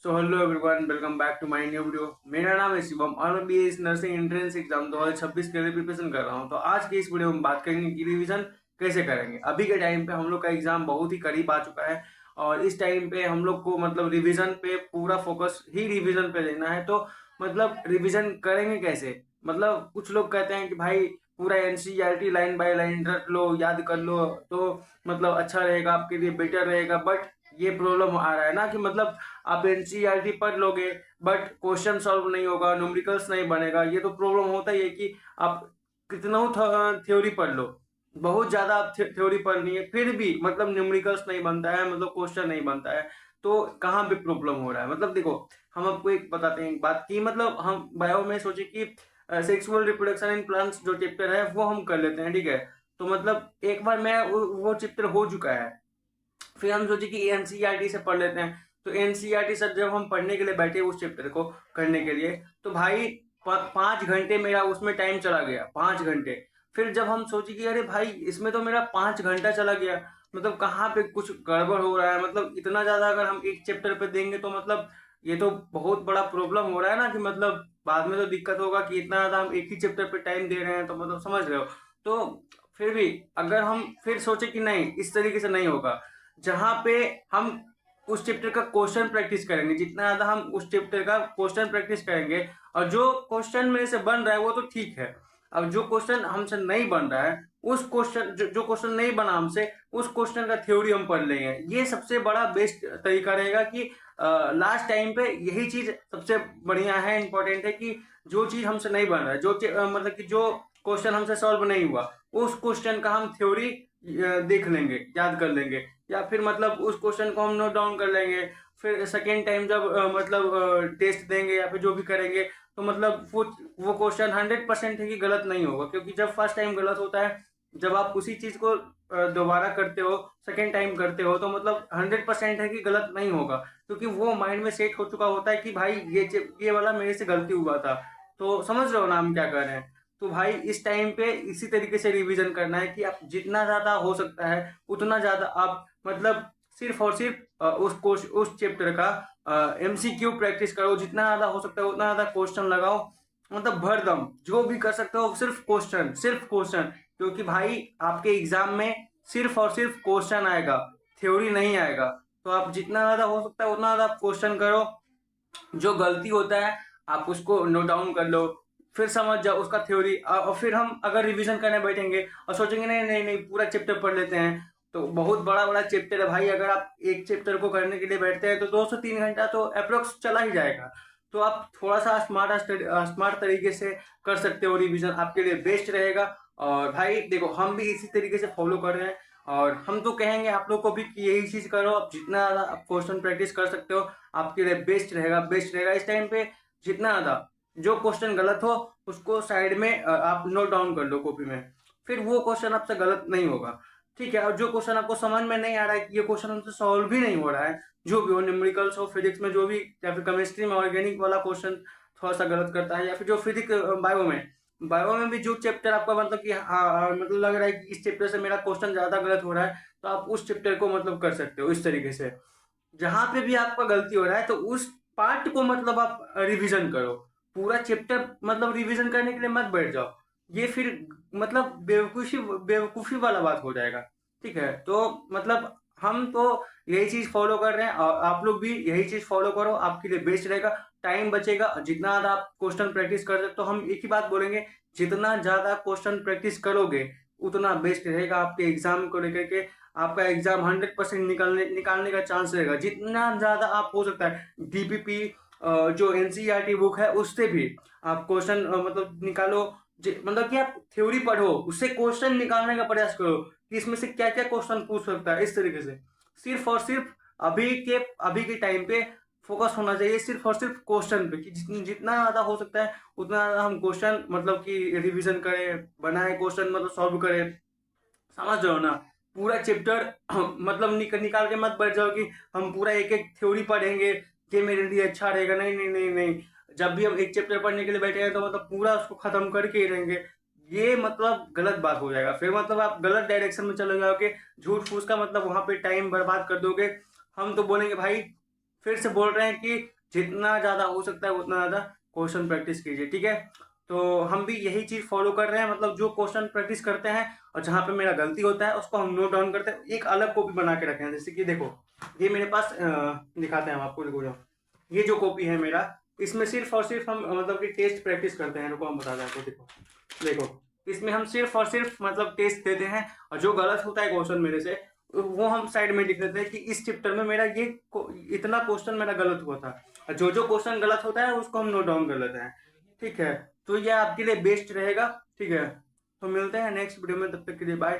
So hello everyone, welcome back to my new video. मेरा नाम है शिवम और मैं बीए नर्सिंग एंट्रेंस एग्जाम 2026 के लिए प्रिपरेशन कर रहा हूं। तो आज की इस वीडियो में बात करेंगे कि रिवीजन कैसे करेंगे। अभी के टाइम पे हम लोग का एग्जाम बहुत ही करीब आ चुका है और इस टाइम पे हम लोग को मतलब रिवीजन पे पूरा फोकस ही रिवीजन पे देना है। तो मतलब रिवीजन करेंगे कैसे? मतलब कुछ लोग कहते हैं कि भाई पूरा एनसीईआरटी लाइन बाय लाइन रट लो, याद कर लो तो मतलब अच्छा रहेगा, आपके लिए बेटर रहेगा। बट ये प्रॉब्लम आ रहा है ना कि मतलब आप एनसीईआरटी पढ़ लोगे बट क्वेश्चन सॉल्व नहीं होगा, न्यूमेरिकल्स नहीं बनेगा। ये तो प्रॉब्लम होता ही है कि आप कितना थ्योरी पढ़ लो, बहुत ज्यादा आप थ्योरी पढ़नी है फिर भी मतलब न्यूमेरिकल्स नहीं बनता है, मतलब क्वेश्चन नहीं बनता है। तो कहाँ पे प्रॉब्लम हो रहा है? मतलब देखो, हम आपको एक बताते हैं एक बात कि मतलब हम बायो में सोचे कि सेक्सुअल रिप्रोडक्शन इन प्लांट्स जो चैप्टर है वो हम कर लेते हैं, ठीक है। तो मतलब एक बार मैं वो चैप्टर हो चुका है, फिर हम सोचे कि एनसीईआरटी से पढ़ लेते हैं। तो एनसीईआरटी से जब हम पढ़ने के लिए बैठे उस चैप्टर को करने के लिए, तो भाई 5 घंटे मेरा उसमें टाइम चला गया, 5 घंटे। फिर जब हम सोचे कि अरे भाई इसमें तो मेरा 5 घंटा चला गया, मतलब कहाँ पे कुछ गड़बड़ हो रहा है। मतलब इतना ज्यादा अगर हम एक चैप्टर पे देंगे तो मतलब ये तो बहुत बड़ा प्रॉब्लम हो रहा है ना कि मतलब बाद में तो दिक्कत होगा कि इतना ज्यादा हम एक ही चैप्टर पे टाइम दे रहे हैं। तो मतलब समझ रहे हो। तो फिर भी अगर हम फिर सोचे कि नहीं, इस तरीके से नहीं होगा, जहां पे हम उस चैप्टर का क्वेश्चन प्रैक्टिस करेंगे, जितना ज्यादा हम उस चैप्टर का क्वेश्चन प्रैक्टिस करेंगे और जो क्वेश्चन मेरे से बन रहा है वो तो ठीक है। अब जो क्वेश्चन हमसे नहीं बन रहा है, उस क्वेश्चन जो क्वेश्चन नहीं बना हमसे, उस क्वेश्चन का थ्योरी हम पढ़ लेंगे। ये सबसे बड़ा बेस्ट तरीका रहेगा कि लास्ट टाइम पे यही चीज सबसे बढ़िया है, इंपॉर्टेंट है कि जो चीज हमसे नहीं बन रहा है, मतलब कि जो क्वेश्चन हमसे सॉल्व नहीं हुआ, उस क्वेश्चन का हम थ्योरी देख लेंगे, याद कर लेंगे, या फिर मतलब उस क्वेश्चन को हम नोट डाउन कर लेंगे। फिर सेकेंड टाइम जब मतलब टेस्ट देंगे या फिर जो भी करेंगे, तो मतलब वो क्वेश्चन 100% है कि गलत नहीं होगा। क्योंकि जब फर्स्ट टाइम गलत होता है, जब आप उसी चीज को दोबारा करते हो, सेकेंड टाइम करते हो, तो मतलब 100% है कि गलत नहीं होगा। क्योंकि वो माइंड में सेट हो चुका होता है कि भाई ये वाला मेरे से गलती हुआ था। तो समझ रहे हो ना हम क्या कर रहे हैं। तो भाई इस टाइम पे इसी तरीके से रिवीजन करना है कि आप जितना ज्यादा हो सकता है उतना ज्यादा आप मतलब सिर्फ और सिर्फ उस चैप्टर का एमसीक्यू प्रैक्टिस करो। जितना ज्यादा हो सकता है उतना ज्यादा क्वेश्चन लगाओ, मतलब भरदम जो भी कर सकते हो, सिर्फ क्वेश्चन, सिर्फ क्वेश्चन। क्योंकि भाई आपके एग्जाम में सिर्फ और सिर्फ क्वेश्चन आएगा, थ्योरी नहीं आएगा। तो आप जितना ज्यादा हो सकता है उतना ज्यादा क्वेश्चन करो, जो गलती होता है आप उसको नोट डाउन कर लो, फिर समझ जाओ उसका थ्योरी। और फिर हम अगर रिवीजन करने बैठेंगे और सोचेंगे नहीं नहीं नहीं पूरा चैप्टर पढ़ लेते हैं, तो बहुत बड़ा बड़ा चैप्टर है भाई। अगर आप एक चैप्टर को करने के लिए बैठते हैं तो 2 से 3 घंटा तो अप्रोक्स चला ही जाएगा। तो आप थोड़ा सा स्मार्ट तरीके से कर सकते हो रिवीजन, आपके लिए बेस्ट रहेगा। और भाई देखो, हम भी इसी तरीके से फॉलो कर रहे हैं और हम तो कहेंगे आप लोग को भी कि यही चीज करो। आप जितना ज्यादा आप क्वेश्चन प्रैक्टिस कर सकते हो आपके लिए बेस्ट रहेगा, बेस्ट रहेगा। इस टाइम पे जितना ज्यादा जो क्वेश्चन गलत हो उसको साइड में आप नोट डाउन कर लो कॉपी में, फिर वो क्वेश्चन आपसे गलत नहीं होगा, ठीक है। और जो क्वेश्चन आपको समझ में नहीं आ रहा है कि ये क्वेश्चन हमसे सॉल्व भी नहीं हो रहा है, जो भी हो, न्यूमेरिकल्स हो, फिजिक्स में जो भी, या फिर केमिस्ट्री में ऑर्गेनिक वाला क्वेश्चन थोड़ा सा गलत करता है, या फिर जो फिजिक्स बायो में भी जो चैप्टर आपका मतलब कि मतलब लग रहा है कि इस चैप्टर से मेरा क्वेश्चन ज्यादा गलत हो रहा है, तो आप उस चैप्टर को मतलब कर सकते हो इस तरीके से। जहां पे भी आपका गलती हो रहा है तो उस पार्ट को मतलब आप रिवीजन करो। पूरा चैप्टर मतलब रिवीजन करने के लिए मत बैठ जाओ, ये फिर मतलब बेवकूफी बेवकूफी वाला बात हो जाएगा, ठीक है। तो मतलब हम तो यही चीज फॉलो कर रहे हैं और आप लोग भी यही चीज फॉलो करो, आपके लिए बेस्ट रहेगा, टाइम बचेगा। और जितना ज्यादा आप क्वेश्चन प्रैक्टिस कर सकते हो, हम एक ही बात बोलेंगे, जितना ज्यादा क्वेश्चन प्रैक्टिस करोगे उतना बेस्ट रहेगा आपके एग्जाम को लेकर के। आपका एग्जाम 100% निकालने का चांस रहेगा। जितना ज्यादा आप हो सकता है डीपीपी जो एनसीईआरटी बुक है उससे भी आप क्वेश्चन मतलब निकालो। मतलब कि आप थ्योरी पढ़ो, उससे क्वेश्चन निकालने का प्रयास करो कि इसमें से क्या क्या क्वेश्चन पूछ सकता है। इस तरीके से सिर्फ और सिर्फ अभी के टाइम पे फोकस होना चाहिए सिर्फ और सिर्फ क्वेश्चन पे, कि जितना ज्यादा हो सकता है उतना ज्यादा हम क्वेश्चन मतलब कि रिवीजन करें, बनाए क्वेश्चन, मतलब सॉल्व करें। समझ रहे हो ना। पूरा चैप्टर मतलब निकाल के मत बैठ जाओ कि हम पूरा एक एक थ्योरी पढ़ेंगे, ये मेरे लिए अच्छा रहेगा। नहीं नहीं नहीं नहीं, जब भी हम एक चैप्टर पढ़ने के लिए बैठे हैं तो मतलब पूरा उसको खत्म करके ही रहेंगे। ये मतलब गलत बात हो जाएगा, फिर मतलब आप गलत डायरेक्शन में चले जाओगे, झूठ फूस का मतलब वहां पे टाइम बर्बाद कर दोगे। हम तो बोलेंगे भाई फिर से बोल रहे हैं कि जितना ज़्यादा हो सकता है उतना ज़्यादा क्वेश्चन प्रैक्टिस कीजिए, ठीक है। तो हम भी यही चीज़ फॉलो कर रहे हैं, मतलब जो क्वेश्चन प्रैक्टिस करते हैं और जहाँ पे मेरा गलती होता है उसको हम नोट डाउन करते हैं, एक अलग कॉपी बना के रखे हैं। जैसे कि देखो ये मेरे पास दिखाते हैं हम आपको, देखो ये जो कॉपी है मेरा, इसमें सिर्फ और सिर्फ हम मतलब कि टेस्ट प्रैक्टिस करते हैं। रुको हम बता दें आपको, देखो देखो इसमें हम सिर्फ और सिर्फ मतलब टेस्ट देते हैं, और जो गलत होता है क्वेश्चन मेरे से वो हम साइड में लिख देते हैं कि इस चैप्टर में मेरा ये इतना क्वेश्चन मेरा गलत हुआ था, और जो जो क्वेश्चन गलत होता है उसको हम नोट डाउन कर लेते हैं, ठीक है। तो ये आपके लिए बेस्ट रहेगा, ठीक है। तो मिलते हैं नेक्स्ट वीडियो में, तब तक के लिए बाय।